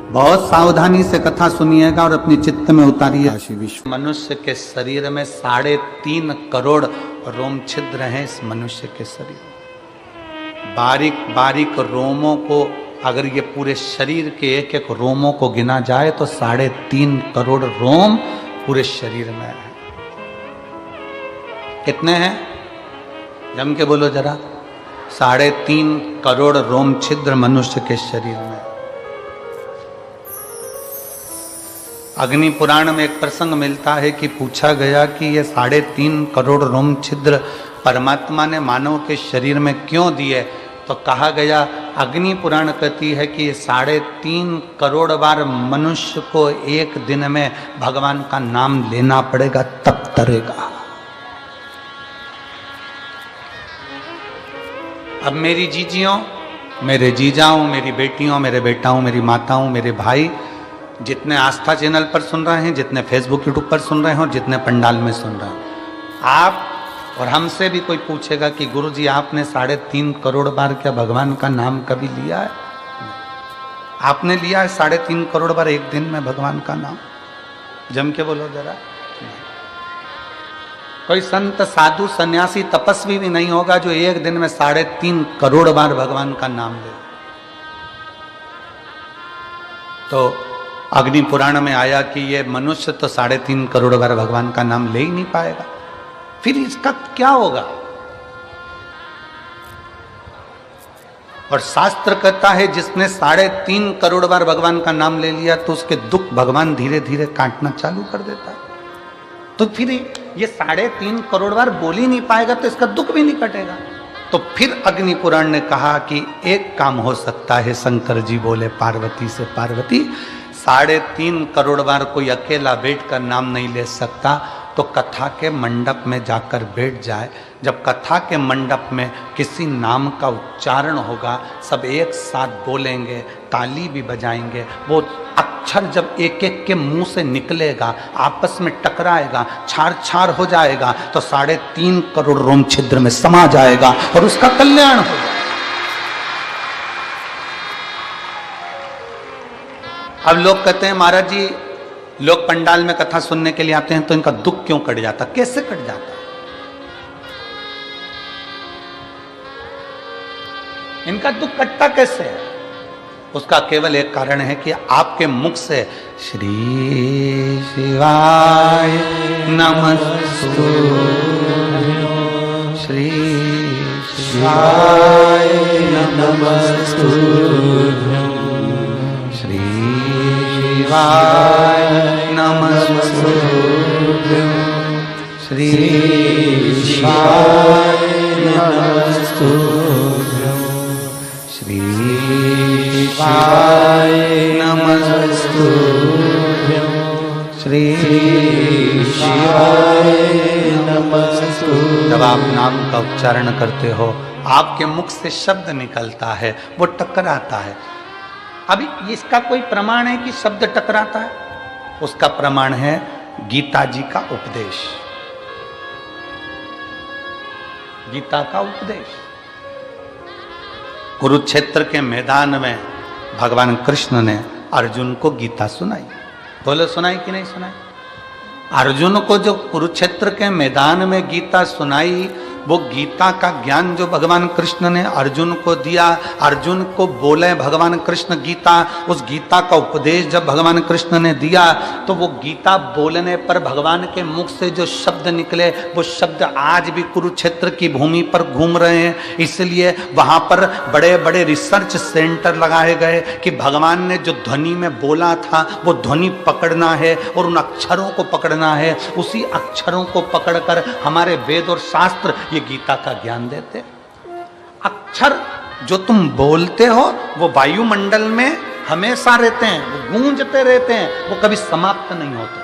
बहुत सावधानी से कथा सुनिएगा और अपने चित्त में उतारिए। मनुष्य के शरीर में 3.5 करोड़ रोम छिद्र हैं। इस मनुष्य के शरीर बारीक बारीक रोमों को अगर ये पूरे शरीर के एक एक रोमों को गिना जाए तो 3.5 करोड़ रोम पूरे शरीर में है। कितने हैं? जम के बोलो जरा। 3.5 करोड़ रोम छिद्र मनुष्य के शरीर में। अग्नि पुराण में एक प्रसंग मिलता है कि पूछा गया कि ये 3.5 करोड़ रोम छिद्र परमात्मा ने मानव के शरीर में क्यों दिए, तो कहा गया, अग्नि पुराण कहती है कि 3.5 करोड़ बार मनुष्य को एक दिन में भगवान का नाम लेना पड़ेगा तब तरेगा। अब मेरी जीजियों, मेरे जीजाओं, मेरी बेटियों, मेरे बेटाओं, मेरी माताओं, मेरे भाई, जितने आस्था चैनल पर सुन रहे हैं, जितने फेसबुक यूट्यूब पर सुन रहे हैं और जितने पंडाल में सुन रहे हैं, आप और हमसे भी कोई पूछेगा कि गुरुजी आपने 3.5 करोड़ बार क्या भगवान का नाम कभी लिया है? आपने लिया है 3.5 करोड़ बार एक दिन में भगवान का नाम? जम के बोलो जरा। कोई संत साधु सन्यासी तपस्वी भी नहीं होगा जो एक दिन में 3.5 करोड़ बार भगवान का नाम ले। तो अग्नि पुराण में आया कि ये मनुष्य तो 3.5 करोड़ बार भगवान का नाम ले ही नहीं पाएगा, फिर इसका क्या होगा? और शास्त्र कहता है जिसने 3.5 करोड़ बार भगवान का नाम ले लिया तो उसके दुख भगवान धीरे धीरे काटना चालू कर देता है। तो फिर ये 3.5 करोड़ बार बोल ही नहीं पाएगा तो इसका दुख भी नहीं कटेगा। तो फिर अग्नि पुराण ने कहा कि एक काम हो सकता है। शंकर जी बोले पार्वती से, पार्वती 3.5 करोड़ बार कोई अकेला बैठकर नाम नहीं ले सकता, तो कथा के मंडप में जाकर बैठ जाए। जब कथा के मंडप में किसी नाम का उच्चारण होगा, सब एक साथ बोलेंगे, ताली भी बजाएंगे, वो अक्षर जब एक एक के मुंह से निकलेगा, आपस में टकराएगा, छार छार हो जाएगा, तो 3.5 करोड़ रोम छिद्र में समा जाएगा और उसका कल्याण होगा। अब लोग कहते हैं महाराज जी, लोग पंडाल में कथा सुनने के लिए आते हैं तो इनका दुख क्यों कट जाता? कैसे कट जाता? इनका दुख कटता कैसे है? उसका केवल एक कारण है कि आपके मुख से श्री शिवाय नमस्तु, श्री शिवाय नमस्तु, श्री शिवाय नमस्तुभ्यं, श्री शिवाय नमस्तुभ्यं, श्री शिवाय नमस्तुभ्यं, श्री शिवाय नमस्तुभ्यं। जब आप नाम का उच्चारण करते हो, आपके मुख से शब्द निकलता है, वो टकराता है। अभी इसका कोई प्रमाण है कि शब्द टकराता है? उसका प्रमाण है गीता जी का उपदेश। गीता का उपदेश कुरुक्षेत्र के मैदान में भगवान कृष्ण ने अर्जुन को गीता सुनाई। बोलो सुनाई कि नहीं सुनाई? अर्जुन को जो कुरुक्षेत्र के मैदान में गीता सुनाई, वो गीता का ज्ञान जो भगवान कृष्ण ने अर्जुन को दिया, अर्जुन को बोले भगवान कृष्ण गीता, उस गीता का उपदेश जब भगवान कृष्ण ने दिया, तो वो गीता बोलने पर भगवान के मुख से जो शब्द निकले, वो शब्द आज भी कुरुक्षेत्र की भूमि पर घूम रहे हैं। इसलिए वहाँ पर बड़े बड़े रिसर्च सेंटर लगाए गए कि भगवान ने जो ध्वनि में बोला था वो ध्वनि पकड़ना है और उन अक्षरों को पकड़ना है। उसी अक्षरों को पकड़कर हमारे वेद और शास्त्र ये गीता का ज्ञान देते। अक्षर जो तुम बोलते हो वो वायुमंडल में हमेशा रहते हैं, वो गूंजते रहते हैं, वो कभी समाप्त नहीं होते।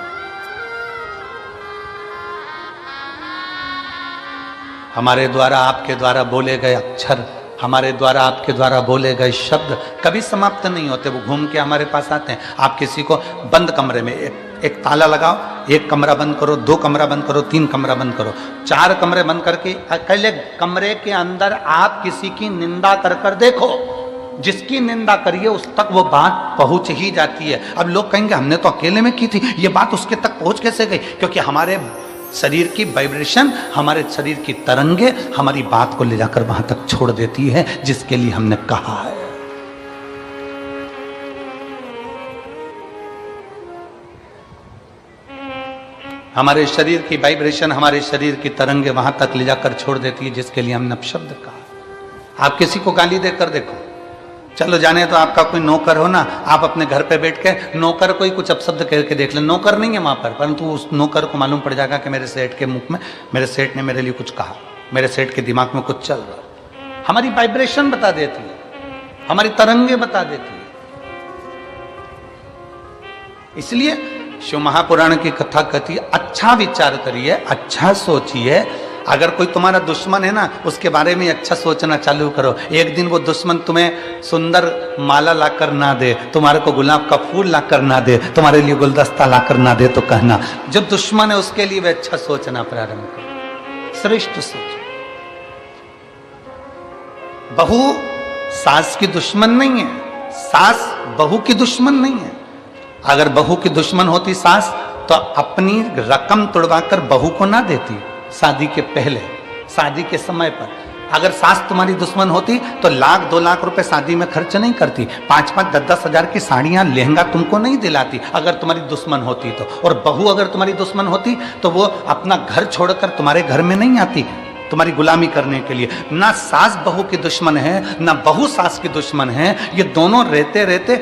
हमारे द्वारा आपके द्वारा बोले गए अक्षर, हमारे द्वारा आपके द्वारा बोले गए शब्द कभी समाप्त नहीं होते, वो घूम के हमारे पास आते हैं। आप किसी को बंद कमरे में एक ताला लगाओ, एक कमरा बंद करो, 2 कमरा बंद करो, 3 कमरा बंद करो, 4 कमरे बंद करके अकेले कमरे के अंदर आप किसी की निंदा कर कर देखो, जिसकी निंदा करिए उस तक वो बात पहुंच ही जाती है। अब लोग कहेंगे हमने तो अकेले में की थी, ये बात उसके तक पहुंच कैसे गई? क्योंकि हमारे शरीर की वाइब्रेशन, हमारे शरीर की तरंगे हमारी बात को ले जाकर वहां तक छोड़ देती है जिसके लिए हमने कहा है। हमारे शरीर की वाइब्रेशन, हमारे शरीर की तरंगे वहां तक ले जाकर छोड़ देती है जिसके लिए हमने अपशब्द कहा। आप किसी को गाली देकर देखो, चलो जाने तो आपका कोई नौकर हो ना, आप अपने घर पे बैठ के नौकर को ही कुछ अपशब्द कह के देख ले, नौकर नहीं है वहां पर, परंतु उस नौकर को मालूम पड़ जाएगा कि मेरे सेठ के मुख में, मेरे सेठ ने मेरे लिए कुछ कहा, मेरे सेठ के दिमाग में कुछ चल रहा है। हमारी वाइब्रेशन बता देती है, हमारी तरंगे बता देती है। इसलिए शिव महापुराण की कथा कहती है, अच्छा विचार करिए, अच्छा सोचिए। अगर कोई तुम्हारा दुश्मन है ना, उसके बारे में अच्छा सोचना चालू करो। एक दिन वो दुश्मन तुम्हें सुंदर माला लाकर ना दे, तुम्हारे को गुलाब का फूल लाकर ना दे, तुम्हारे लिए गुलदस्ता लाकर ना दे, तो कहना जो दुश्मन है उसके लिए वे अच्छा सोचना प्रारंभ करो, श्रेष्ठ सोचो। बहू सास की दुश्मन नहीं है, सास बहू की दुश्मन नहीं है। अगर बहू की दुश्मन होती सास तो अपनी रकम तुड़वाकर बहू को ना देती शादी के पहले, शादी के समय पर। अगर सास तुम्हारी दुश्मन होती तो 1-2 लाख रुपए शादी में खर्च नहीं करती, 5-5, 10-10 हजार की साड़ियां, लहंगा तुमको नहीं दिलाती अगर तुम्हारी दुश्मन होती तो। और बहू अगर तुम्हारी दुश्मन होती तो वो अपना घर छोड़कर तुम्हारे घर में नहीं आती तुम्हारी गुलामी करने के लिए। ना सास बहू की दुश्मन है, ना बहू सास की दुश्मन है। ये दोनों रहते रहते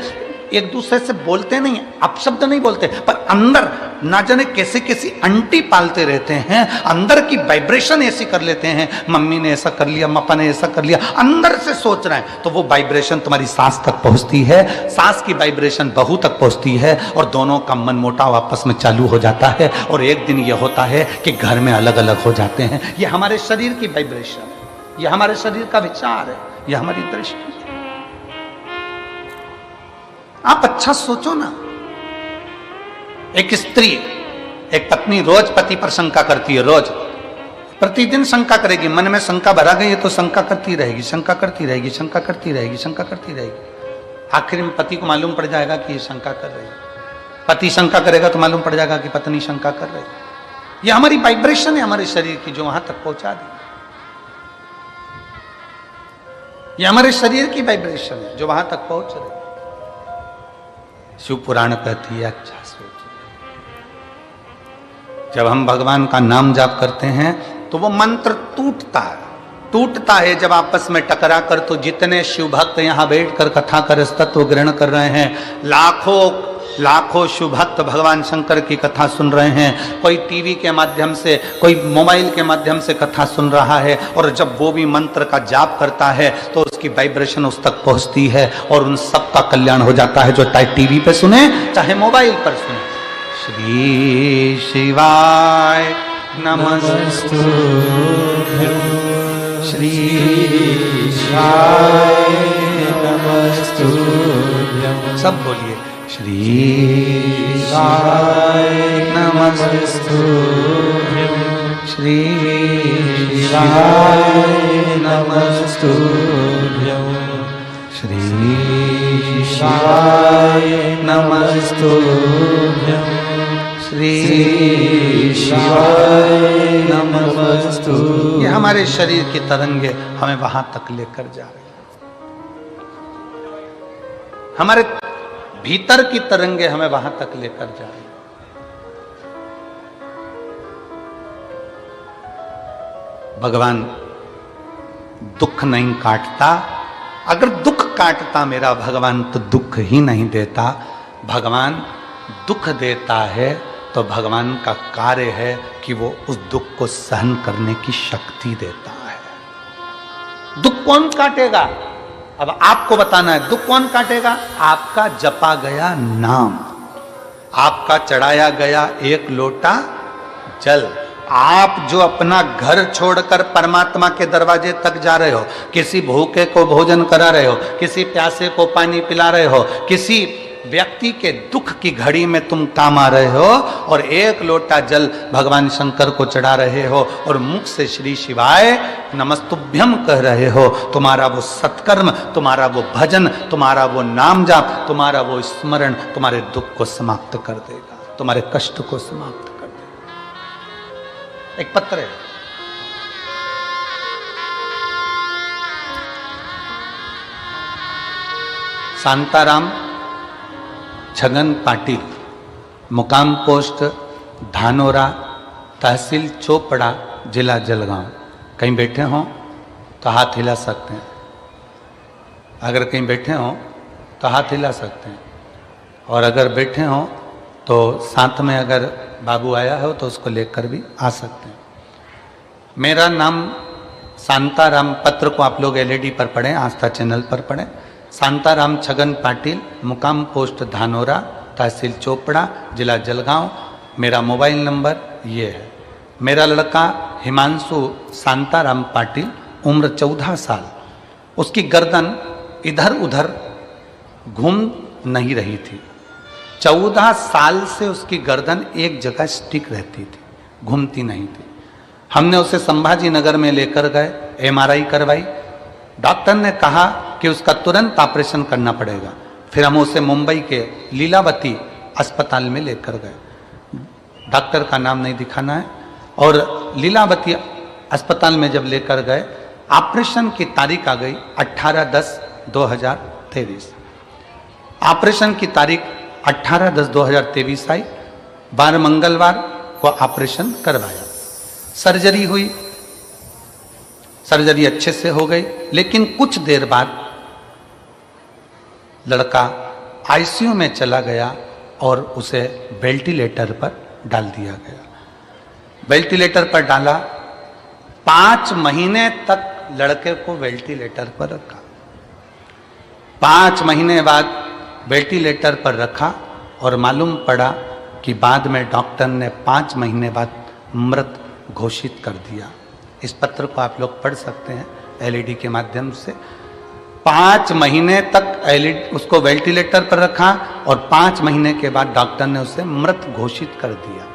एक दूसरे से बोलते नहीं, अपशब्द नहीं बोलते, पर अंदर ना जाने कैसे कैसी अंटी पालते रहते हैं, अंदर की वाइब्रेशन ऐसी कर लेते हैं। मम्मी ने ऐसा कर लिया, पापा ने ऐसा कर लिया, अंदर से सोच रहे हैं, तो वो वाइब्रेशन तुम्हारी सास तक पहुंचती है, सास की वाइब्रेशन बहू तक पहुंचती है, और दोनों का मन मोटाव आपस में चालू हो जाता है। और एक दिन ये होता है कि घर में अलग अलग हो जाते हैं। ये हमारे शरीर की वाइब्रेशन है, ये हमारे शरीर का विचार है, ये हमारी दृष्टि। आप अच्छा सोचो ना। एक स्त्री, एक पत्नी रोज पति पर शंका करती है, रोज प्रतिदिन शंका करेगी, मन में शंका भरा गई है तो शंका करती रहेगी, शंका करती रहेगी, शंका करती रहेगी, शंका करती रहेगी। आखिर में पति को मालूम पड़ जाएगा कि ये शंका कर रही है। पति शंका करेगा तो मालूम पड़ जाएगा कि पत्नी शंका कर रही है। ये हमारी वाइब्रेशन है हमारे शरीर की जो वहां तक पहुंचा दी। ये हमारे शरीर की वाइब्रेशन है जो वहां तक पहुंच रही है। शिव पुराण कहती है अच्छा सोचिए। जब हम भगवान का नाम जाप करते हैं तो वो मंत्र टूटता है जब आपस में टकरा कर। तो जितने शिव भक्त यहाँ बैठकर कथा कर तत्व ग्रहण कर रहे हैं, लाखों शिव भक्त भगवान शंकर की कथा सुन रहे हैं। कोई टीवी के माध्यम से, कोई मोबाइल के माध्यम से कथा सुन रहा है, और जब वो भी मंत्र का जाप करता है तो उसकी वाइब्रेशन उस तक पहुंचती है और उन सब का कल्याण हो जाता है, जो चाहे टीवी पे सुने चाहे मोबाइल पर सुने। श्री शिवाय नमस्तु, श्री शिवाय नमस्तु, सब बोलिए श्री शिवाय नमस्तु, श्री शिवाय नमस्तु, श्री शिवाय नमस्तु, श्री शिवाय नमस्तु। ये हमारे शरीर की तरंगे हमें वहां तक लेकर जा रही है। हमारे भीतर की तरंगे हमें वहां तक लेकर जा रही है। भगवान दुख नहीं काटता। अगर दुख काटता मेरा भगवान तो दुख ही नहीं देता। भगवान दुख देता है तो भगवान का कार्य है कि वो उस दुख को सहन करने की शक्ति देता है। दुख कौन काटेगा? अब आपको बताना है, दुख कौन काटेगा? आपका जपा गया नाम, आपका चढ़ाया गया एक लोटा जल। आप जो अपना घर छोड़कर परमात्मा के दरवाजे तक जा रहे हो, किसी भूखे को भोजन करा रहे हो, किसी प्यासे को पानी पिला रहे हो, किसी व्यक्ति के दुख की घड़ी में तुम काम आ रहे हो और एक लोटा जल भगवान शंकर को चढ़ा रहे हो और मुख से श्री शिवाय नमस्तुभ्यम कह रहे हो। तुम्हारा वो सत्कर्म, तुम्हारा वो भजन, तुम्हारा वो नाम जाप, तुम्हारा वो स्मरण तुम्हारे दुख को समाप्त कर देगा, तुम्हारे कष्ट को समाप्त कर देगा। एक पत्र है, शांताराम छगन पाटिल, मुकाम पोस्ट धानोरा, तहसील चोपड़ा, जिला जलगांव। कहीं बैठे हों तो हाथ हिला सकते हैं, अगर कहीं बैठे हों तो हाथ हिला सकते हैं, और अगर बैठे हों तो साथ में अगर बाबू आया हो तो उसको लेकर भी आ सकते हैं। मेरा नाम शांताराम, पत्र को आप लोग एलईडी पर पढ़ें, आस्था चैनल पर पढ़ें। शांताराम छगन पाटिल, मुकाम पोस्ट धानोरा, तहसील चोपड़ा, जिला जलगांव। मेरा मोबाइल नंबर ये है। मेरा लड़का हिमांशु शांताराम पाटिल, उम्र 14 साल। उसकी गर्दन इधर उधर घूम नहीं रही थी। 14 साल से उसकी गर्दन एक जगह स्टिक रहती थी, घूमती नहीं थी। हमने उसे संभाजी नगर में लेकर गए, एमआरआई करवाई। डॉक्टर ने कहा कि उसका तुरंत ऑपरेशन करना पड़ेगा। फिर हम उसे मुंबई के लीलावती अस्पताल में लेकर गए। डॉक्टर का नाम नहीं दिखाना है। और लीलावती अस्पताल में जब लेकर गए, ऑपरेशन की तारीख आ गई 18/10/2023। ऑपरेशन की तारीख 18/10/2023 आई। 12 मंगलवार को ऑपरेशन करवाया। सर्जरी हुई, सर्जरी अच्छे से हो गई, लेकिन कुछ देर बाद लड़का आईसीयू में चला गया और उसे वेंटिलेटर पर डाल दिया गया। वेंटिलेटर पर डाला, 5 महीने तक लड़के को वेंटिलेटर पर रखा। 5 महीने बाद वेंटिलेटर पर रखा और मालूम पड़ा कि बाद में डॉक्टर ने 5 महीने बाद मृत घोषित कर दिया। इस पत्र को आप लोग पढ़ सकते हैं एलईडी के माध्यम से। 5 महीने तक उसको वेंटिलेटर पर रखा और 5 महीने के बाद डॉक्टर ने उसे मृत घोषित कर दिया।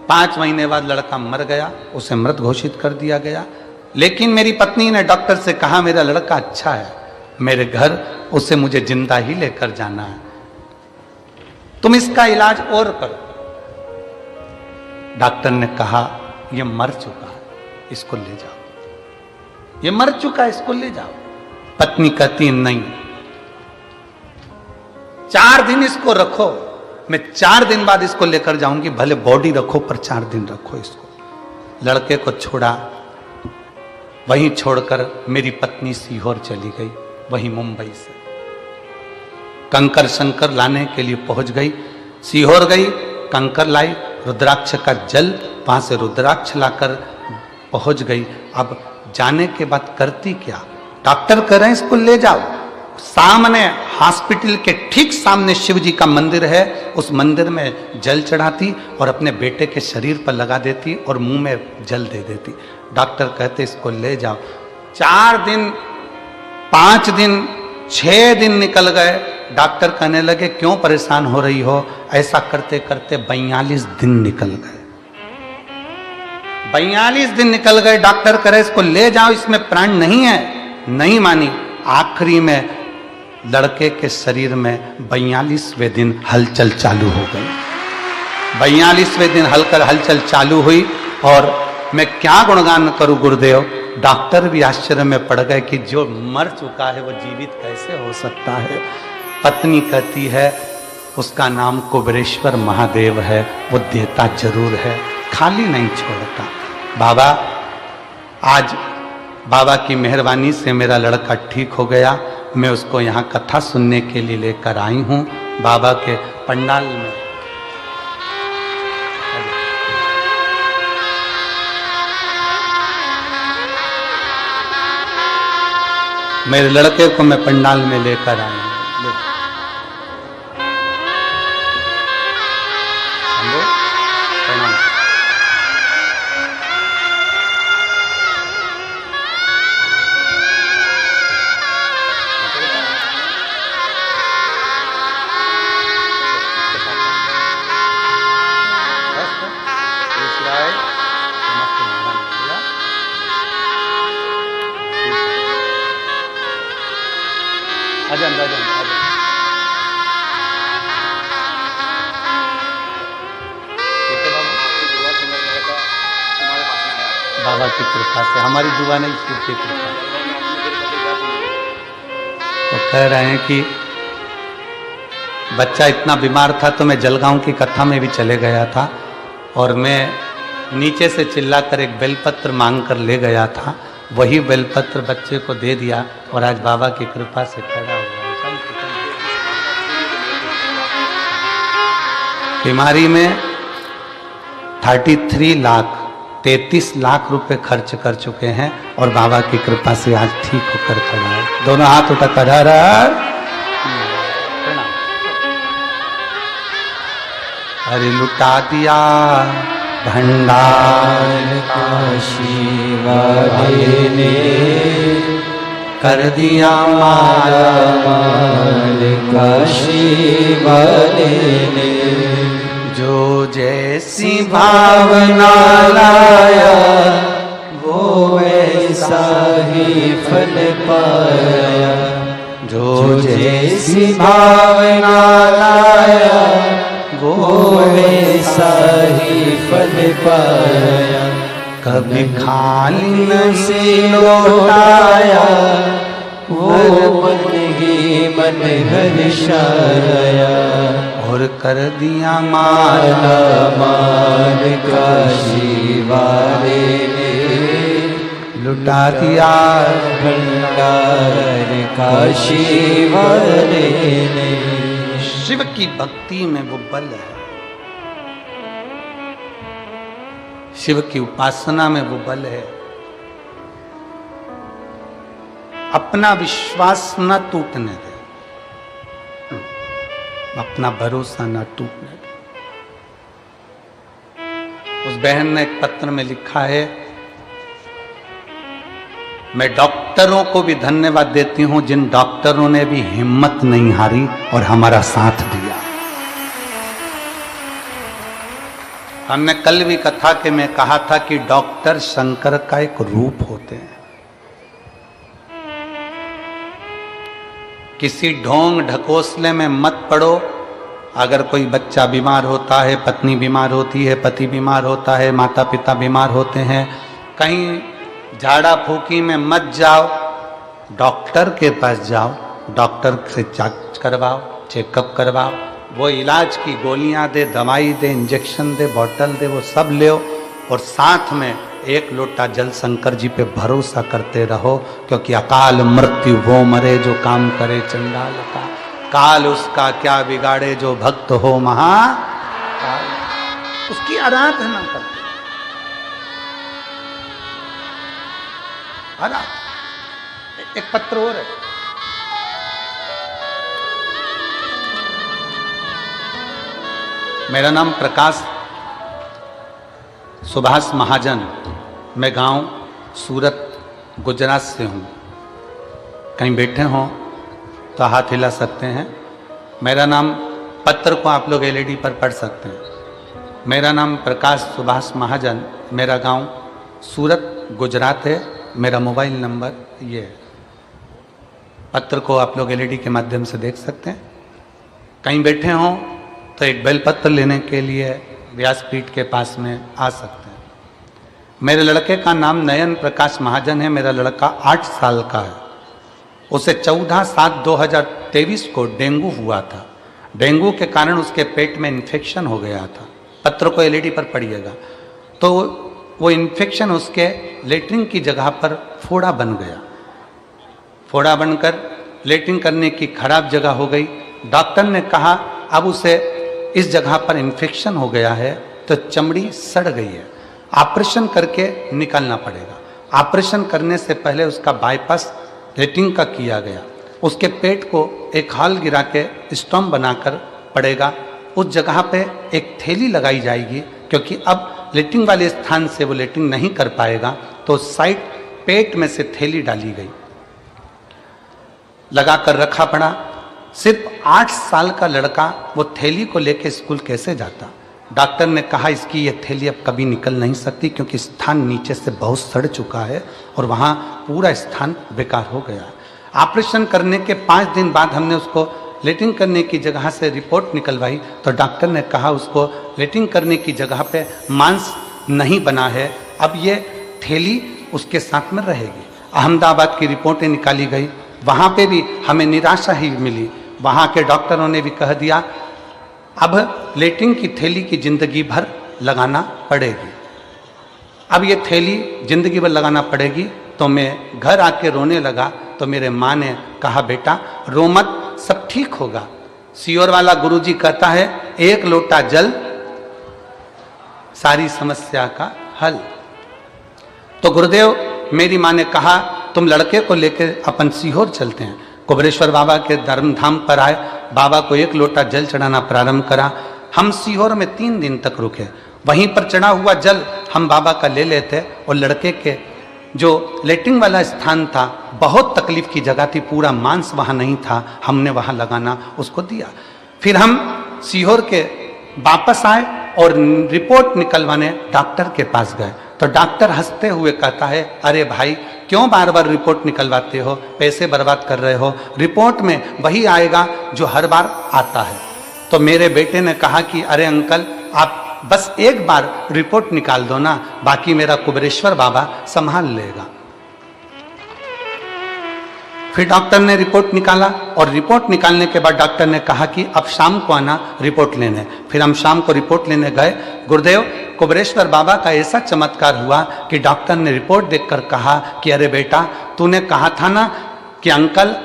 5 महीने बाद लड़का मर गया, उसे मृत घोषित कर दिया गया। लेकिन मेरी पत्नी ने डॉक्टर से कहा, मेरा लड़का अच्छा है, मेरे घर उसे मुझे जिंदा ही लेकर जाना है, तुम इसका इलाज और करो। डॉक्टर ने कहा, यह मर चुका है, इसको ले जाओ, ये मर चुका है, इसको ले जाओ। पत्नी कहती नहीं, 4 दिन इसको रखो, मैं 4 दिन बाद इसको लेकर जाऊंगी, भले बॉडी रखो पर 4 दिन रखो इसको। लड़के को छोड़ा, वहीं छोड़कर मेरी पत्नी सीहोर चली गई, वहीं मुंबई से कंकर शंकर लाने के लिए पहुंच गई। सीहोर गई, कंकर लाई, रुद्राक्ष का जल, वहां से रुद्राक्ष लाकर पहुंच गई। अब जाने के बाद करती क्या, डॉक्टर कह रहे हैं इसको ले जाओ। सामने हॉस्पिटल के ठीक सामने शिव जी का मंदिर है, उस मंदिर में जल चढ़ाती और अपने बेटे के शरीर पर लगा देती और मुंह में जल दे देती। डॉक्टर कहते इसको ले जाओ। 4 दिन, 5 दिन, 6 दिन निकल गए। डॉक्टर कहने लगे, क्यों परेशान हो रही हो? ऐसा करते करते 42 दिन निकल गए। 42 दिन निकल गए। डॉक्टर कह रहे इसको ले जाओ, इसमें प्राण नहीं है। नहीं मानी। आखिरी में लड़के के शरीर में 42वें दिन हलचल चालू हो गई। 42वें दिन हलचल चालू हुई। और मैं क्या गुणगान करूं गुरुदेव, डॉक्टर भी आश्चर्य में पड़ गए कि जो मर चुका है वो जीवित कैसे हो सकता है। पत्नी कहती है, उसका नाम कुबेरेश्वर महादेव है, वो देता जरूर है, खाली नहीं छोड़ता। बाबा, आज बाबा की मेहरबानी से मेरा लड़का ठीक हो गया। मैं उसको यहाँ कथा सुनने के लिए लेकर आई हूँ बाबा के पंडाल में। मेरे लड़के को मैं पंडाल में लेकर आई हूँ। बाबा की कृपा से, हमारी दुआ नहीं, शिव की कृपा। तो कह रहे हैं कि बच्चा इतना बीमार था तो मैं जलगांव की कथा में भी चले गया था और मैं नीचे से चिल्लाकर एक बेलपत्र मांग कर ले गया था। वही बेलपत्र बच्चे को दे दिया और आज बाबा की कृपा से खड़ा हुआ। बीमारी में 33 लाख रुपए खर्च कर चुके हैं और बाबा की कृपा से आज ठीक होकर खड़ा है। दोनों हाथ उठाकर हर हर अरे लुटा दिया भंडार काशी वाले ने, कर दिया माला माल काशी वाले ने। जो जैसी भावना लाया वो वैसा ही फल पाया। जो जैसी भावना लाया वो वैसा ही फल पाया। कभी खाली से लौटाया वो मन ही मन हर्षाया। और कर दिया माला माल काशी वाले ने, लुटा दिया भंडार काशी वाले ने। शिव की भक्ति में वो बल है, शिव की उपासना में वो बल है। अपना विश्वास न टूटने दे, अपना भरोसा न टूटने दे। उस बहन ने एक पत्र में लिखा है, मैं डॉक्टरों को भी धन्यवाद देती हूं जिन डॉक्टरों ने भी हिम्मत नहीं हारी और हमारा साथ दिया। हमने कल भी कथा के में कहा था कि डॉक्टर शंकर का एक रूप होते हैं। किसी ढोंग ढकोसले में मत पड़ो। अगर कोई बच्चा बीमार होता है, पत्नी बीमार होती है, पति बीमार होता है, माता पिता बीमार होते हैं, कहीं झाड़ा फूकी में मत जाओ, डॉक्टर के पास जाओ, डॉक्टर से जांच करवाओ, चेकअप करवाओ, वो इलाज की गोलियां दे, दवाई दे, इंजेक्शन दे, बॉटल दे, वो सब ले और साथ में एक लोटा जल शंकर जी पे भरोसा करते रहो, क्योंकि अकाल मृत्यु वो मरे जो काम करे चंडाल का, काल उसका क्या बिगाड़े जो भक्त हो महाकाल। उसकी आराधना करते एक पत्र और है, मेरा नाम प्रकाश सुभाष महाजन, मैं गांव सूरत गुजरात से हूं। कहीं बैठे हों तो हाथ हिला सकते हैं। मेरा नाम, पत्र को आप लोग एलईडी पर पढ़ सकते हैं। मेरा नाम प्रकाश सुभाष महाजन, मेरा गांव सूरत गुजरात है, मेरा मोबाइल नंबर ये है। पत्र को आप लोग एलईडी के माध्यम से देख सकते हैं। कहीं बैठे हों तो एक बेलपत्र लेने के लिए व्यासपीठ के पास में आ सकते हैं। मेरे लड़के का नाम नयन प्रकाश महाजन है। मेरा लड़का 8 साल का है। उसे 14/7/2023 को डेंगू हुआ था। डेंगू के कारण उसके पेट में इन्फेक्शन हो गया था। पत्र को एलईडी पर पढ़िएगा। तो वो इन्फेक्शन उसके लेटरिन की जगह पर फोड़ा बन गया। फोड़ा बनकर लेटरिन करने की खराब जगह हो गई। डॉक्टर ने कहा अब उसे इस जगह पर इन्फेक्शन हो गया है तो चमड़ी सड़ गई है, ऑपरेशन करके निकालना पड़ेगा। ऑपरेशन करने से पहले उसका बाईपास लेटरिन का किया गया। उसके पेट को एक हाल गिरा के स्टोम बनाकर पड़ेगा। उस जगह पे एक थैली लगाई जाएगी, क्योंकि अब लेटरिन वाले स्थान से वो लेटरिन नहीं कर पाएगा, तो साइड पेट में से थैली डाली गई, लगा कर रखा पड़ा। सिर्फ 8 साल का लड़का वो थैली को लेकर स्कूल कैसे जाता? डॉक्टर ने कहा इसकी ये थैली अब कभी निकल नहीं सकती, क्योंकि स्थान नीचे से बहुत सड़ चुका है और वहाँ पूरा स्थान बेकार हो गया। ऑपरेशन करने के 5 दिन बाद हमने उसको लेटरिन करने की जगह से रिपोर्ट निकलवाई, तो डॉक्टर ने कहा उसको लेटरिन करने की जगह पे मांस नहीं बना है, अब ये थैली उसके साथ में रहेगी। अहमदाबाद की रिपोर्टें निकाली गई, वहाँ पे भी हमें निराशा ही मिली। वहाँ के डॉक्टरों ने भी कह दिया अब लेट्रिन की थैली की जिंदगी भर लगाना पड़ेगी। अब ये थैली जिंदगी भर लगाना पड़ेगी। तो मैं घर आके रोने लगा तो मेरे माँ ने कहा बेटा रो मत, सब ठीक होगा। सीहोर वाला गुरुजी कहता है एक लोटा जल सारी समस्या का हल। तो गुरुदेव मेरी माँ ने कहा तुम लड़के को लेकर अपन सीहोर चलते हैं। कुबेरेश्वर बाबा के धर्मधाम पर आए, बाबा को एक लोटा जल चढ़ाना प्रारंभ करा। हम सीहोर में 3 दिन तक रुके। वहीं पर चढ़ा हुआ जल हम बाबा का ले लेते और लड़के के जो लेटरिन वाला स्थान था, बहुत तकलीफ की जगह थी, पूरा मांस वहाँ नहीं था, हमने वहाँ लगाना उसको दिया। फिर हम सीहोर के वापस आए और रिपोर्ट निकलवाने डॉक्टर के पास गए। तो डॉक्टर हंसते हुए कहता है अरे भाई क्यों बार बार रिपोर्ट निकलवाते हो, पैसे बर्बाद कर रहे हो, रिपोर्ट में वही आएगा जो हर बार आता है। तो मेरे बेटे ने कहा कि अरे अंकल आप बस एक बार रिपोर्ट निकाल दो ना, बाकी मेरा कुबेरेश्वर बाबा संभाल लेगा। फिर डॉक्टर ने रिपोर्ट निकाला और रिपोर्ट निकालने के बाद डॉक्टर ने कहा कि अब शाम को आना रिपोर्ट लेने। फिर हम शाम को रिपोर्ट लेने गए। गुरुदेव कुबेरेश्वर बाबा का ऐसा चमत्कार हुआ कि डॉक्टर ने रिपोर्ट देखकर कहा कि अरे बेटा तूने कहा था ना कि अंकल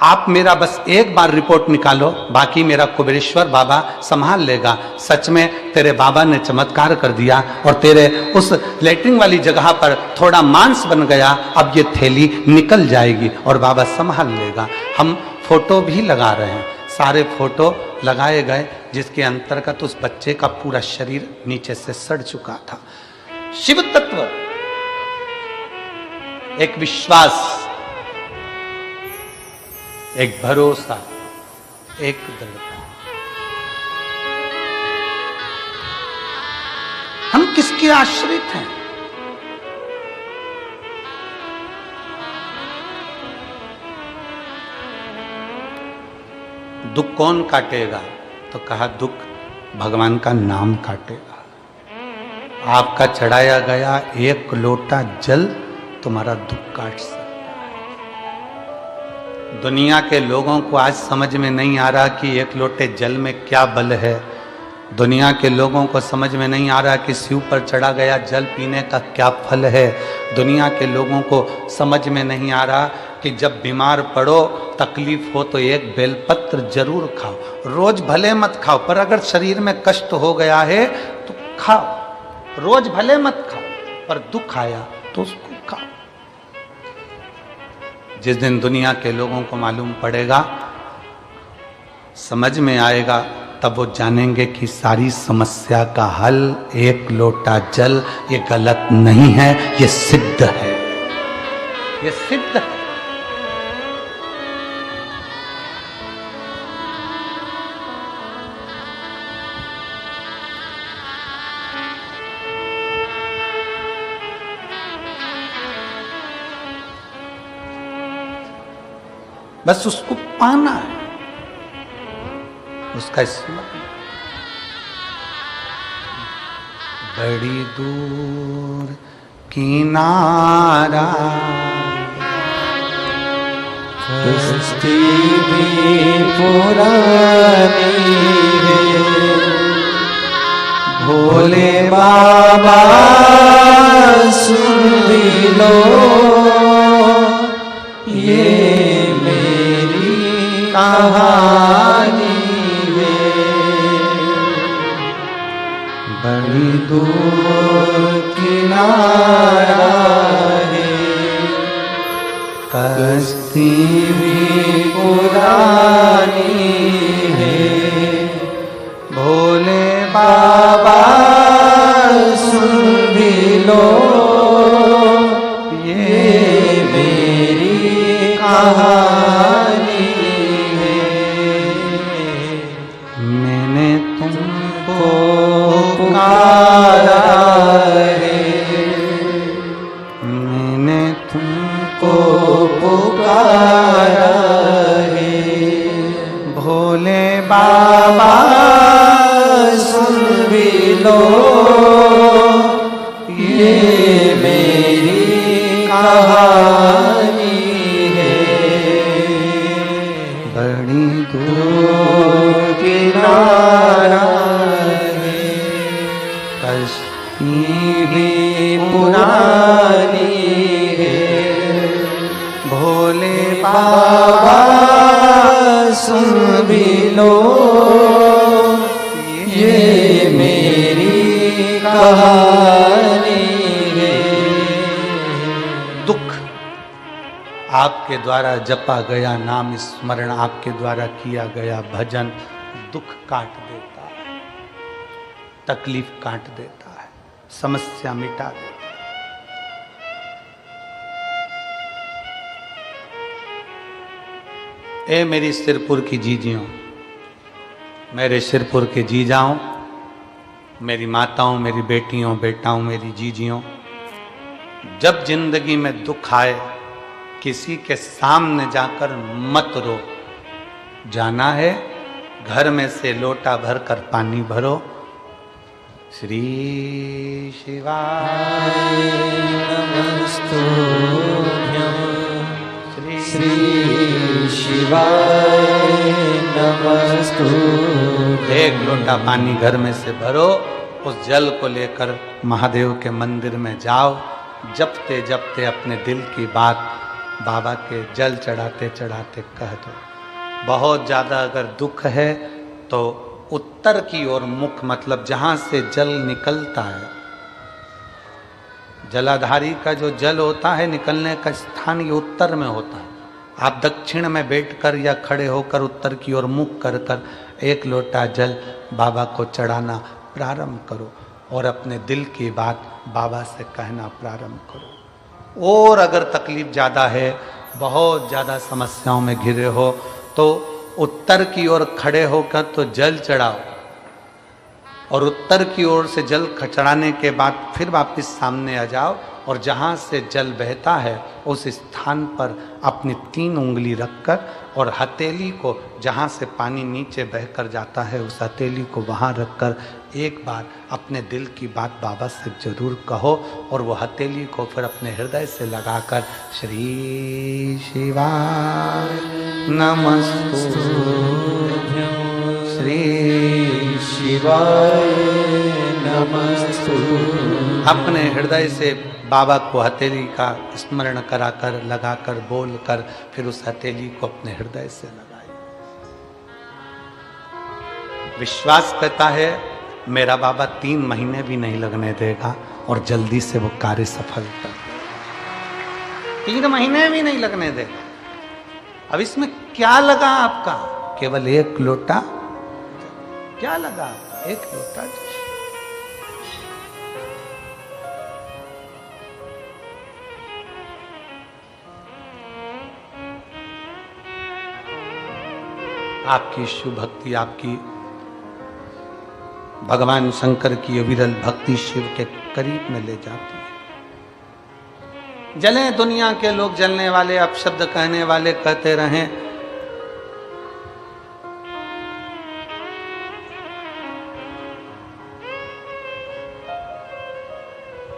आप मेरा बस एक बार रिपोर्ट निकालो, बाकी मेरा कुबेरेश्वर बाबा संभाल लेगा। सच में तेरे बाबा ने चमत्कार कर दिया और तेरे उस लेटरिन वाली जगह पर थोड़ा मांस बन गया, अब ये थैली निकल जाएगी और बाबा संभाल लेगा। हम फोटो भी लगा रहे हैं, सारे फोटो लगाए गए जिसके अंतर्गत उस बच्चे का पूरा शरीर नीचे से सड़ चुका था। शिव तत्व, एक विश्वास, एक भरोसा, एक दृढ़ता। हम किसके आश्रित हैं? दुख कौन काटेगा? तो कहा दुख भगवान का नाम काटेगा। आपका चढ़ाया गया एक लोटा जल तुम्हारा दुख काट सकता। दुनिया के लोगों को आज समझ में नहीं आ रहा कि एक लोटे जल में क्या बल है। दुनिया के लोगों को समझ में नहीं आ रहा कि शिव पर चढ़ा गया जल पीने का क्या फल है। दुनिया के लोगों को समझ में नहीं आ रहा कि जब बीमार पड़ो, तकलीफ हो तो एक बेलपत्र जरूर खाओ। रोज भले मत खाओ, पर अगर शरीर में कष्ट हो गया है तो खाओ। रोज भले मत खाओ, पर दुख आया तो उसको खाओ। जिस दिन दुनिया के लोगों को मालूम पड़ेगा, समझ में आएगा, तब वो जानेंगे कि सारी समस्या का हल एक लोटा जल, ये गलत नहीं है, ये सिद्ध है, ये सिद्ध है। बस उसको पाना है, उसका स्मरण। बड़ी दूर किनारा कश्ती भी पुरानी है, भोले बाबा सुन भी लो ये कहानी है। बड़ी दूर किनारा है, कश्ती भी पुरानी है, भोले बाबा सुन भी लो ये मेरी कहानी। पुकारा है, मैंने तुमको पुकारा है, भोले बाबा सुन भी लो ये लो ये मेरी कहानी है। दुख आपके द्वारा जपा गया नाम स्मरण, आपके द्वारा किया गया भजन दुख काट देता है, तकलीफ काट देता है, समस्या मिटा देता है। ए मेरी सिरपुर की जीजियों, मेरे सिरपुर के जीजाओं, मेरी माताओं, मेरी बेटियों, बेटाओं, मेरी जीजियों, जब जिंदगी में दुख आए किसी के सामने जाकर मत रो। जाना है घर में से लोटा भर कर पानी भरो। श्री शिवाय नमस्तुभ्यं, श्री शिवाय नमस्तुभ्यं। एक लोटा पानी घर में से भरो, उस जल को लेकर महादेव के मंदिर में जाओ। जपते जपते अपने दिल की बात बाबा के जल चढ़ाते चढ़ाते कह दो। बहुत ज़्यादा अगर दुख है तो उत्तर की ओर मुख, मतलब जहाँ से जल निकलता है, जलाधारी का जो जल होता है निकलने का स्थान ये उत्तर में होता है। आप दक्षिण में बैठकर या खड़े होकर उत्तर की ओर मुख कर कर एक लोटा जल बाबा को चढ़ाना प्रारंभ करो और अपने दिल की बात बाबा से कहना प्रारंभ करो। और अगर तकलीफ ज़्यादा है, बहुत ज़्यादा समस्याओं में घिरे हो, तो उत्तर की ओर खड़े होकर तो जल चढ़ाओ और उत्तर की ओर से जल चढ़ाने के बाद फिर वापस सामने आ जाओ और जहाँ से जल बहता है उस स्थान पर अपनी 3 उंगली रखकर और हथेली को, जहाँ से पानी नीचे बहकर जाता है उस हथेली को वहाँ रखकर एक बार अपने दिल की बात बाबा से जरूर कहो और वो हथेली को फिर अपने हृदय से लगाकर श्री शिवाय नमस्तुभ्यं, श्री शिवाय नमस्तुभ्यं। अपने हृदय से बाबा को हथेली का स्मरण कराकर लगाकर बोलकर फिर उस हथेली को अपने हृदय से लगाए। विश्वास करता है मेरा बाबा 3 महीने भी नहीं लगने देगा और जल्दी से वो कार्य सफल कर देगा। 3 महीने भी नहीं लगने देगा। अब इसमें क्या लगा आपका? केवल एक लोटा। क्या लगा? एक लोटा। आपकी शुभ भक्ति, आपकी भगवान शंकर की अविरल भक्ति शिव के करीब में ले जाती है। जले दुनिया के लोग, जलने वाले, अपशब्द कहने वाले कहते रहें,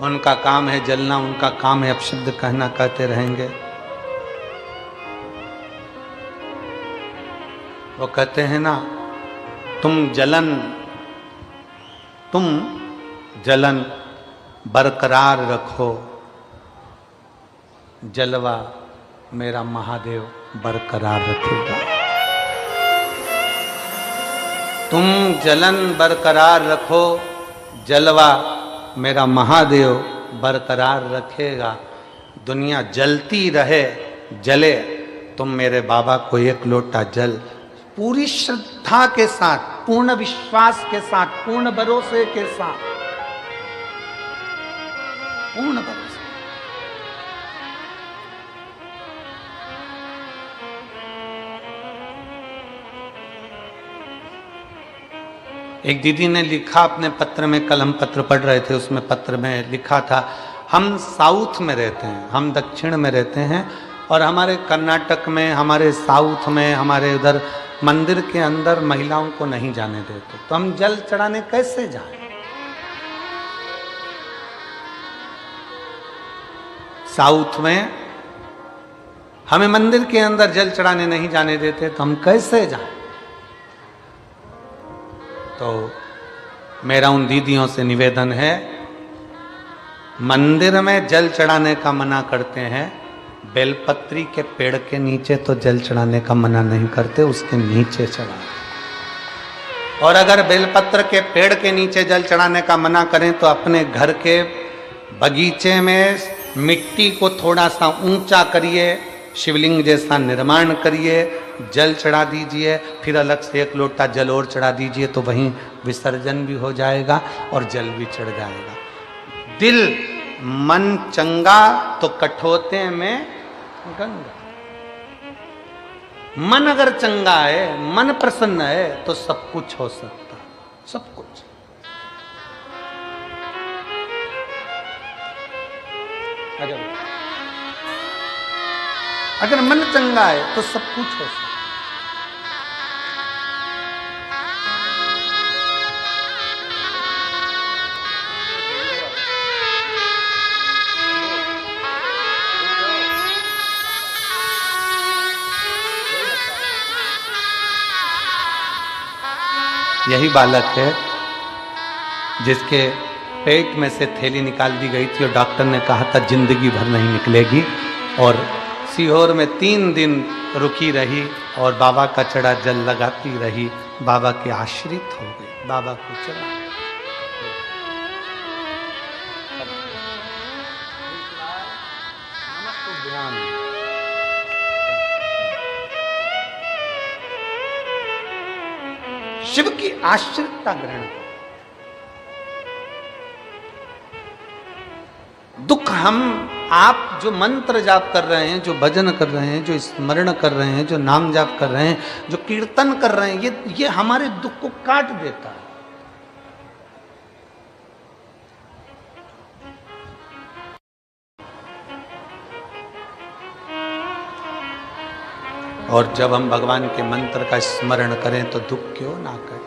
उनका काम है जलना, उनका काम है अपशब्द कहना, कहते रहेंगे। वो कहते हैं ना, तुम जलन बरकरार रखो, जलवा मेरा महादेव बरकरार रखेगा। तुम जलन बरकरार रखो, जलवा मेरा महादेव बरकरार रखेगा। दुनिया जलती रहे, जले, तुम मेरे बाबा को एक लोटा जल पूरी श्रद्धा के साथ, पूर्ण विश्वास के साथ, पूर्ण भरोसे के साथ, पूर्ण भरोसे। एक दीदी ने लिखा अपने पत्र में, कल हम पत्र पढ़ रहे थे, उसमें पत्र में लिखा था, हम साउथ में रहते हैं, हम दक्षिण में रहते हैं और हमारे कर्नाटक में, हमारे साउथ में, हमारे उधर मंदिर के अंदर महिलाओं को नहीं जाने देते, तो हम जल चढ़ाने कैसे जाएं? साउथ में हमें मंदिर के अंदर जल चढ़ाने नहीं जाने देते, तो हम कैसे जाएं? तो मेरा उन दीदियों से निवेदन है, मंदिर में जल चढ़ाने का मना करते हैं, बेलपत्री के पेड़ के नीचे तो जल चढ़ाने का मना नहीं करते, उसके नीचे चढ़ा। और अगर बेलपत्र के पेड़ के नीचे जल चढ़ाने का मना करें तो अपने घर के बगीचे में मिट्टी को थोड़ा सा ऊंचा करिए, शिवलिंग जैसा निर्माण करिए, जल चढ़ा दीजिए, फिर अलग से 1 लोटा जल और चढ़ा दीजिए, तो वहीं विसर्जन भी हो जाएगा और जल भी चढ़ जाएगा। दिल मन चंगा तो कठोते में गंगा। मन अगर चंगा है, मन प्रसन्न है, तो सब कुछ हो सकता है, सब कुछ। अगर मन चंगा है तो सब कुछ हो सकता है। यही बालक है जिसके पेट में से थैली निकाल दी गई थी और डॉक्टर ने कहा था जिंदगी भर नहीं निकलेगी, और सीहोर में 3 दिन रुकी रही और बाबा का चढ़ा जल लगाती रही, बाबा के आश्रित हो गई, बाबा को चला। शिव की आश्रितता ग्रहण करो। दुख हम आप जो मंत्र जाप कर रहे हैं, जो भजन कर रहे हैं, जो स्मरण कर रहे हैं, जो नाम जाप कर रहे हैं, जो कीर्तन कर रहे हैं, ये हमारे दुख को काट देता है। और जब हम भगवान के मंत्र का स्मरण करें तो दुख क्यों ना कटे।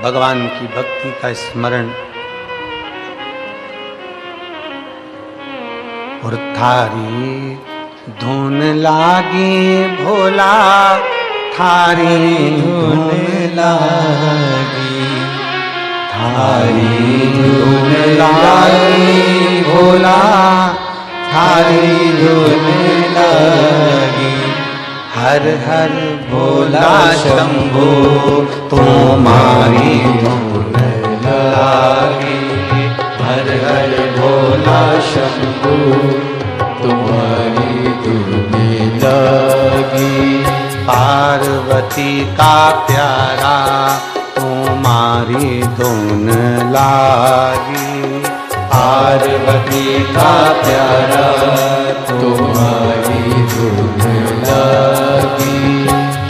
भगवान की भक्ति का स्मरण और थारी धुन लागी भोला, थारी धुन लागी, थारी धुन लागी भोला, थारी धुन लागी। हर हर भोला शंभो तुम्हारी धुन लागी, हर हर भोला शंभो तुम्हारी धुन लागी। पार्वती का प्यारा तुम्हारी धुन लागी, पार्वती का प्यारा तुम्हारी धुन लागी।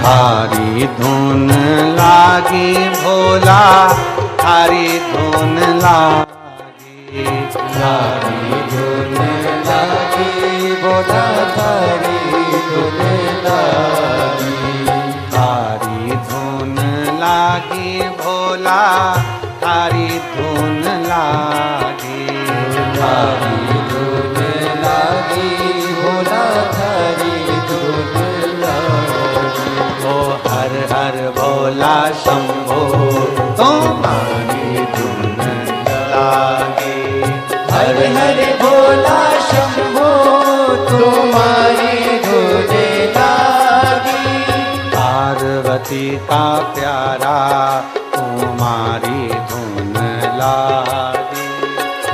थारी धुन लागी भोला, थारी धुन लागी, थारी धुन लागी भोला, थारी धुन लागी। थारी धुन लागी भोला, थारी धुन लागी, थारी धुन लागी भोला, थारी धुन लागी। ओ हर हर भोला शंभो तुम्हारी धुन लागी, हर हर भोला शंभो तुम्हारी धुन लागी। पार्वती का प्यारा तुम्हारी धुन लागी,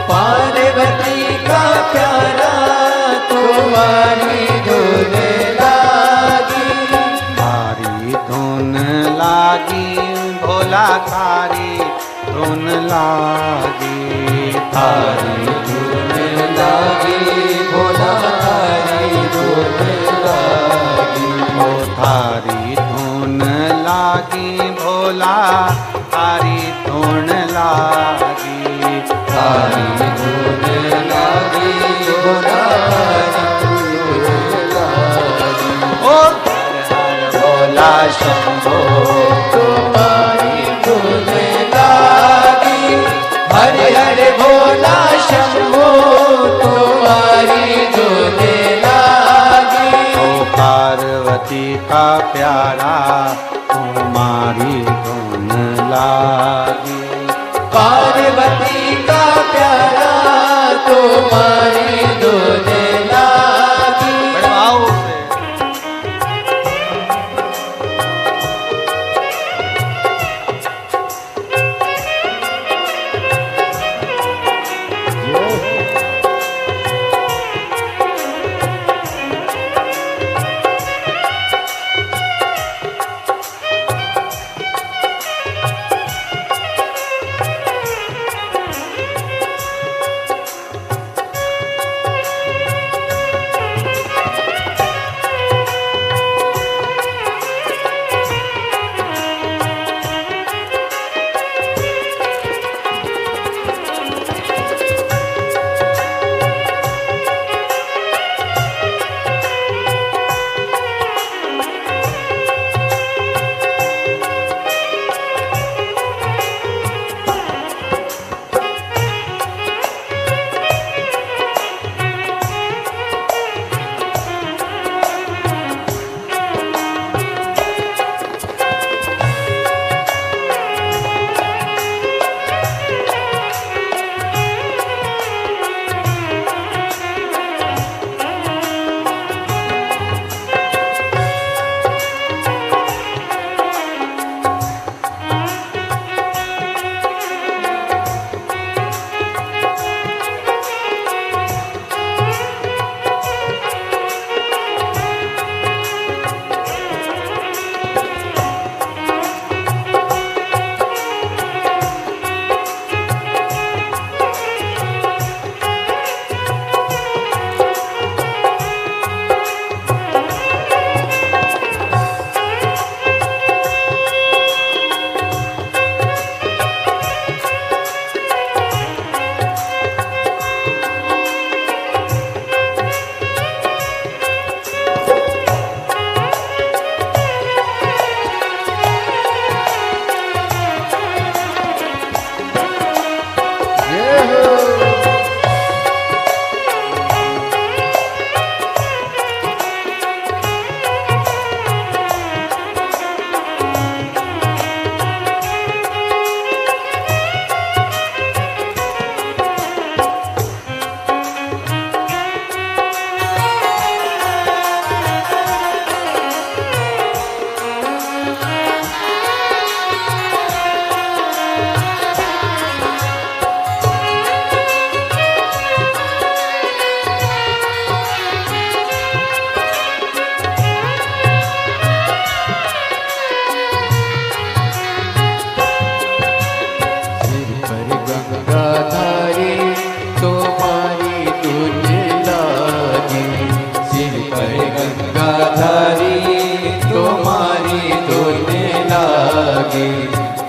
पार्वती का प्यारा तुम्हारी धुन लागी। थारी धुन लागी भोला, थारी धुन लागी, थारी धुन लागी भोला, थारी धुन लागी। ओ थारी धुन लागी भोला, थारी धुन लागी, थारी धुन लागी भोला, थारी धुन लागी। ओ हर हर भोला शंभो तुम्हारी धुन लागी, हर हर भोला शंभो तुम्हारी धुन लागी। ओ पार्वती पार्वती का प्यारा तुम्हारी धुन लागी। पार्वती का प्यारा तुम्हारी धुन लागी। बड़े भाव से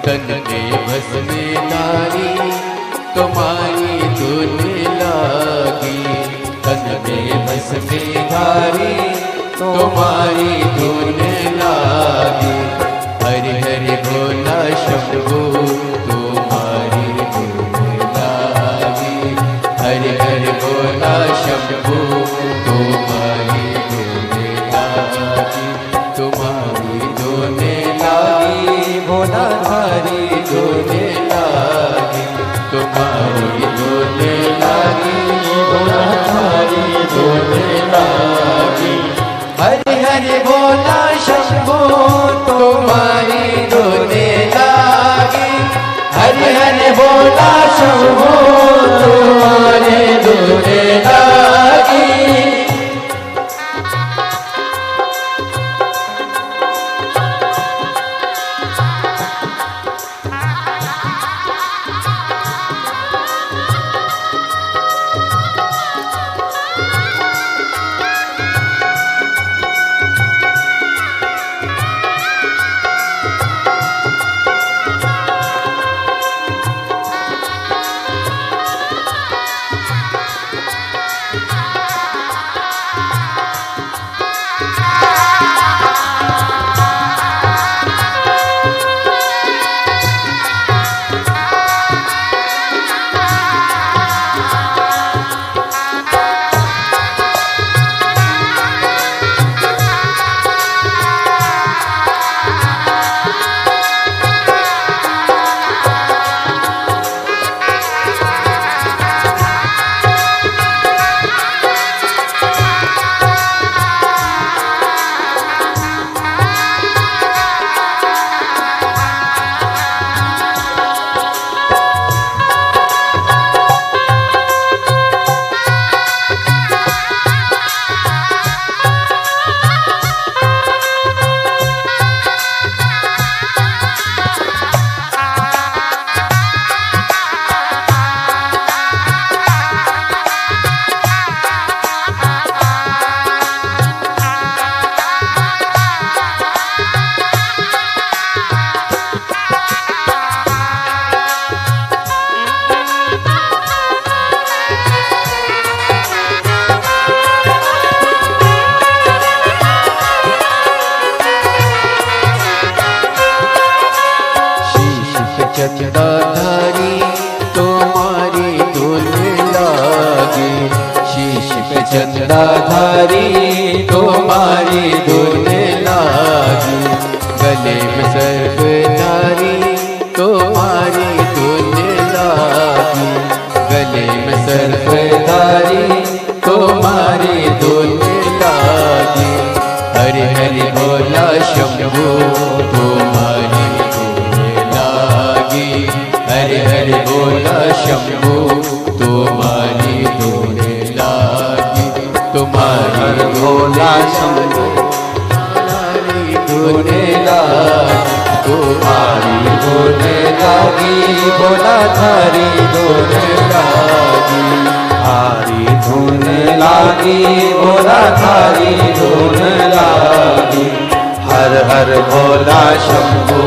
तन के बस में नारी तुम्हारी धुन लागी। तन में बस में नारी तुम्हारी धुन लागी। हरि हरि बोला शंभू तुम्हारी धुन लागी। हरि हरि बोला शंभू तुम्हारी धुन लागी। तुम्हारी धुन लागी भोला धारी धुन लागी। तुम्हारी धुन लागी भोला धारी धुन लागी। हरि हरि बोल चंदाधारी तुम्हारी धुन लागे, शीश पे चंदाधारी तुम्हारी धुन लागे, गले में सर्पधारी तुम्हारी धुन लागे, गले में सर्पधारी तुम्हारी धुन लागे। हरि हरि भोला शंभो तुम्हारी धुन लागे, हरि हरि भोला शंभो तुम्हारी धुन लागे, तुम्हारी भोला शंभो तुम्हारी धुन लागे, तुम्हारी धुन लागी भोला थारी धुन लागी, थारी धुन लागी भोला थारी धुन लागी, हर हर भोला शंभो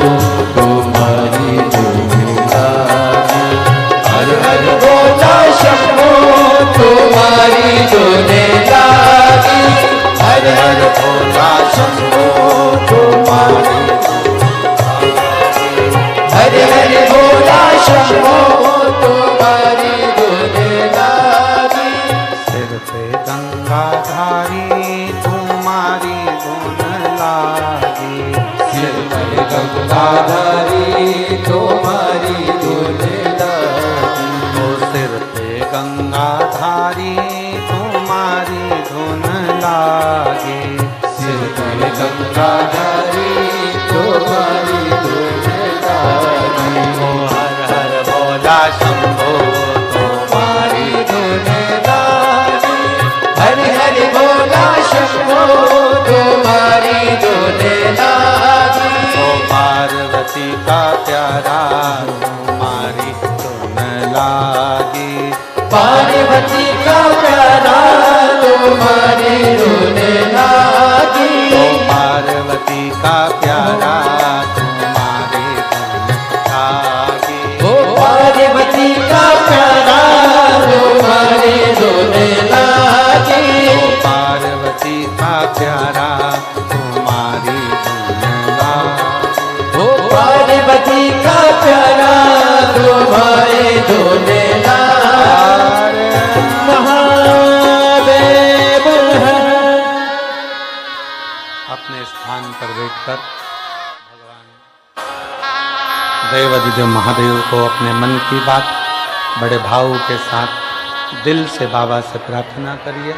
तुम्हारी धुन लागी, हर हर भोला शंभो तुम्हारी धुन लागी, हर हर भोला शंभो तुम्हारी, हर हर भोला शंभो तुम्हारी धुन लागी। सिर पे गंगाधारी तुम्हारी धुन लागी, सिर पर गंगाधारी तुम्हारी धुन लागी, ओ सिर पे गंगाधारी तुम्हारी धुन लागी, सिर पर गंगाधारी तुम्हारी धुन लागी, ओ हर हर भोला शंभो तुम्हारी धुन लागी, हरि हरि भोला शंभो तुम्हारी धुन लागी, ओ पार्वती का प्यारा तुम्हारी धुन लागी, पार्वती का प्यारा तुम्हारी धुन लागी, ओ पार्वती का प्यारा तुम्हारी धुन लागी, ओ पार्वती का प्यारा तुम्हारी धुन लागी, ओ पार्वती का प्यारा तुम्हारी धुन लागी, ओ पार्वती का प्यारा तुम्हारी धुन लागी। महादेव अपने स्थान पर बैठकर भगवान देवाधिदेव महादेव को अपने मन की बात बड़े भाव के साथ दिल से बाबा से प्रार्थना करिए।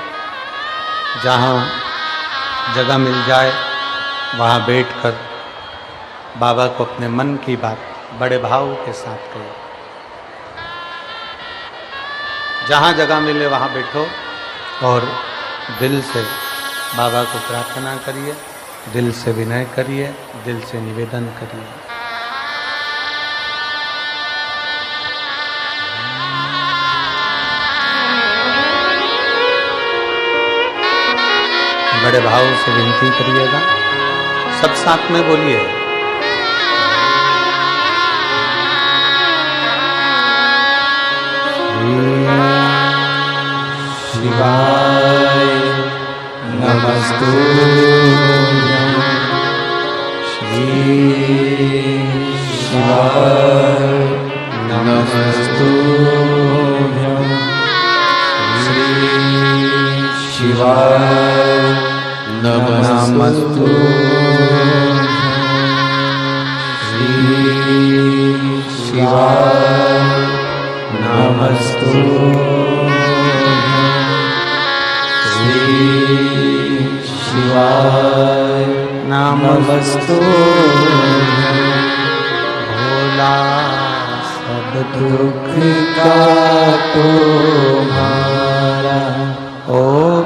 जहाँ जगह मिल जाए वहाँ बैठकर बाबा को अपने मन की बात बड़े भाव के साथ करिए। जहाँ जगह मिले वहाँ बैठो और दिल से बाबा को प्रार्थना करिए, दिल से विनय करिए, दिल से निवेदन करिए। बड़े भाव से विनती करिएगा, सब साथ में बोलिए। शिवाय नमस्तुभ्यं, श्री शिवाय नमस्तुभ्यं, श्री शिवाय नमस्तुभ्यं, श्री शिवाय नमस्तुभ्यं, श्री शिवाय नमस्तुभ्यं। भोला सब दुख काटो हमारा, ओ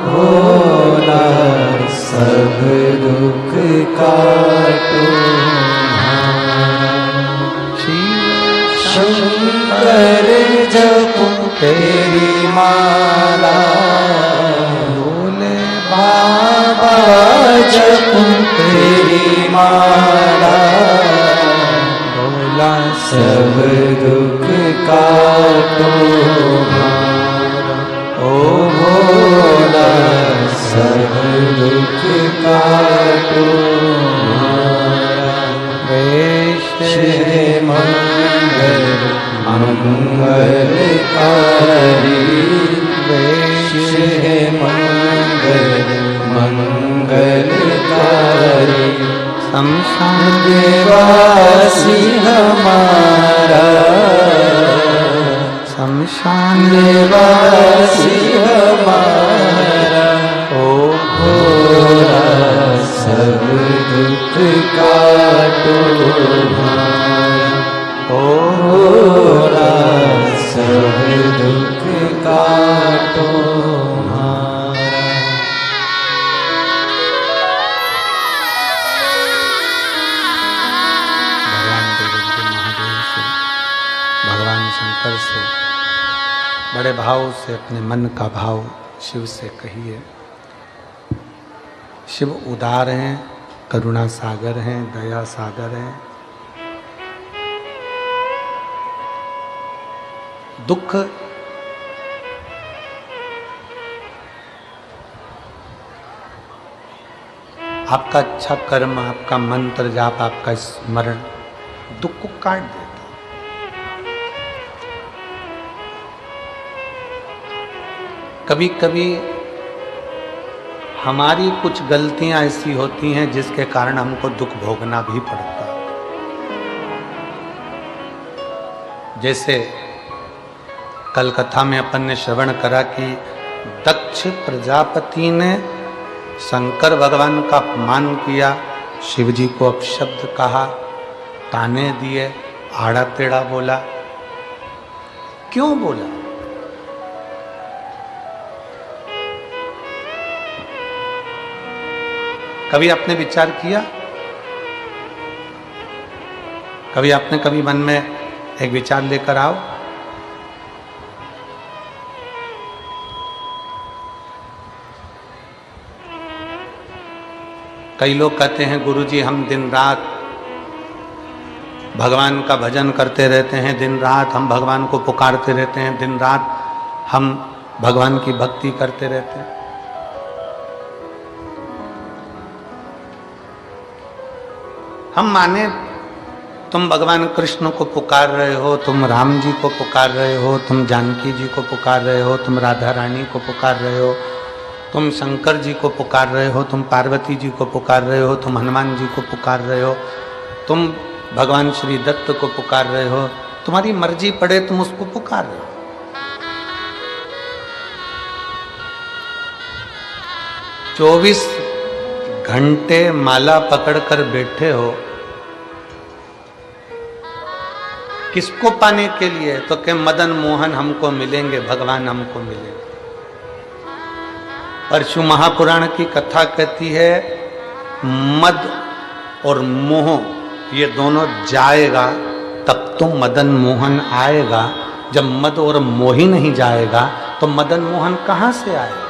भोला सब दुख काटो हमारा। शंकर जपो तेरी माला, भोले बाबा जपो तेरी माला, भोला सब दुख काटो हमारा, ओ भोला सब दुख काटो हमारा। वैश्य मंगल शमशान निवासी हमारा, शमशान निवासी हमारा, ओ भोला सब दुख काटो भारा, ओ भोला सब दुख काटो भारा। भगवान देवदेव महादेव से, भगवान शंकर से बड़े भाव से अपने मन का भाव शिव से कहिए। शिव उदार हैं, करुणा सागर हैं, दया सागर हैं। दुख आपका अच्छा कर्म, आपका मंत्र जाप, आपका स्मरण दुख को काट देता। कभी कभी हमारी कुछ गलतियां ऐसी होती हैं जिसके कारण हमको दुख भोगना भी पड़ता है। जैसे कल कथा में अपन ने श्रवण करा कि दक्ष प्रजापति ने शंकर भगवान का अपमान किया, शिव जी को अपशब्द कहा, ताने दिए, आड़ा टेढ़ा बोला। क्यों बोला? कभी आपने विचार किया? कभी आपने कभी मन में एक विचार लेकर आओ। कई लोग कहते हैं गुरुजी हम दिन रात भगवान का भजन करते रहते हैं, दिन रात हम भगवान को पुकारते रहते हैं, दिन रात हम भगवान की भक्ति करते रहते हैं। हम माने तुम भगवान कृष्ण को पुकार रहे हो, तुम राम जी को पुकार रहे हो, तुम जानकी जी को पुकार रहे हो, तुम राधा रानी को पुकार रहे हो, तुम शंकर जी को पुकार रहे हो, तुम पार्वती जी को पुकार रहे हो, तुम हनुमान जी को पुकार रहे हो, तुम भगवान श्री दत्त को पुकार रहे हो, तुम्हारी मर्जी पड़े तुम उसको पुकार रहे हो। चौबीस घंटे माला पकड़कर बैठे हो, किसको पाने के लिए? तो कि मदन मोहन हमको मिलेंगे, भगवान हमको मिलेंगे। परशु महापुराण की कथा कहती है मद और मोह ये दोनों जाएगा तब तो मदन मोहन आएगा। जब मद और मोह ही नहीं जाएगा तो मदन मोहन कहां से आएगा?